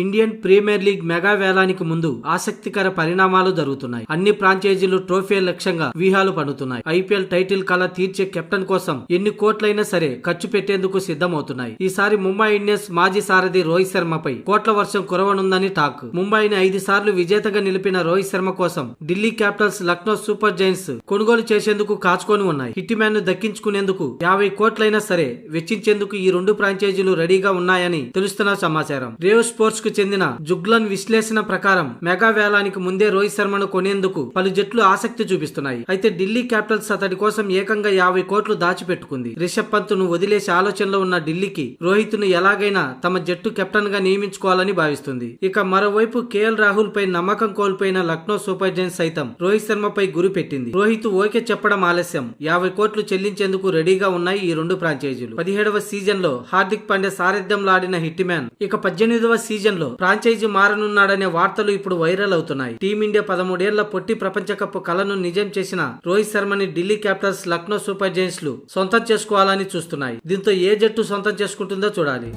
Indian premier league mega వేలానికి ముందు ఆసక్తికర పరిణామాలు జరుగుతున్నాయి. అన్ని ఫ్రాంచైజీలు ట్రోఫీ లక్ష్యంగా వ్యూహాలు పన్నుతున్నాయి. ఐపీఎల్ టైటిల్ కల తీర్చే కెప్టెన్ కోసం ఎన్ని కోట్లైనా సరే ఖర్చు పెట్టేందుకు సిద్ధమవుతున్నాయి. ఈసారి ముంబై ఇండియన్స్ మాజీ సారథి రోహిత్ శర్మపై కోట్ల వర్షం కురవనుందని టాక్. ముంబైని 5 సార్లు విజేతగా నిలిపిన రోహిత్ శర్మ కోసం Delhi Capitals, Lucknow Super Giants కొనుగోలు చేసేందుకు కాచుకొని ఉన్నాయి. హిట్ మ్యాన్ ను దక్కించుకునేందుకు 50 కోట్లైనా సరే వెచ్చించేందుకు ఈ రెండు ఫ్రాంచైజీలు రెడీగా ఉన్నాయని తెలుస్తున్న సమాచారం. రేవ్ స్పోర్ట్స్ కు చెందిన జుగ్లన్ విశ్లేషణ ప్రకారం మెగా వేలానికి ముందే రోహిత్ శర్మను కొనేందుకు పలు జట్లు ఆసక్తి చూపిస్తున్నాయి. అయితే ఢిల్లీ క్యాపిటల్స్ అతడి కోసం ఏకంగా 50 కోట్లు దాచిపెట్టుకుంది. రిషబ్ పంత్ ను వదిలేసే ఆలోచనలో ఉన్న ఢిల్లీకి రోహిత్ ను ఎలాగైనా తమ జట్టు కెప్టెన్ గా నియమించుకోవాలని భావిస్తుంది. ఇక మరోవైపు కేఎల్ రాహుల్ పై నమ్మకం కోల్పోయిన లక్నో సూపర్ జైంట్స్ సైతం రోహిత్ శర్మపై గురి పెట్టింది. రోహిత్ ఓకే చెప్పడం ఆలస్యం. 50 కోట్లు చెల్లించేందుకు రెడీగా ఉన్నాయి ఈ రెండు ఫ్రాంచైజీలు. 17వ సీజన్ లో హార్దిక్ పాండ్యా సారథ్యంలో ఆడిన హిట్ మ్యాన్ ఇక 18వ సీజన్ లో ఫ్రాంచైజీ మారనున్నాడనే వార్తలు ఇప్పుడు వైరల్ అవుతున్నాయి. టీమిండియా 13 ఏళ్ల పొట్టి ప్రపంచ కప్ కలను నిజం చేసిన రోహిత్ శర్మని Delhi Capitals, Lucknow Super Giants లు సొంతం చేసుకోవాలని చూస్తున్నాయి. దీంతో ఏ జట్టు సొంతం చేసుకుంటుందో చూడాలి.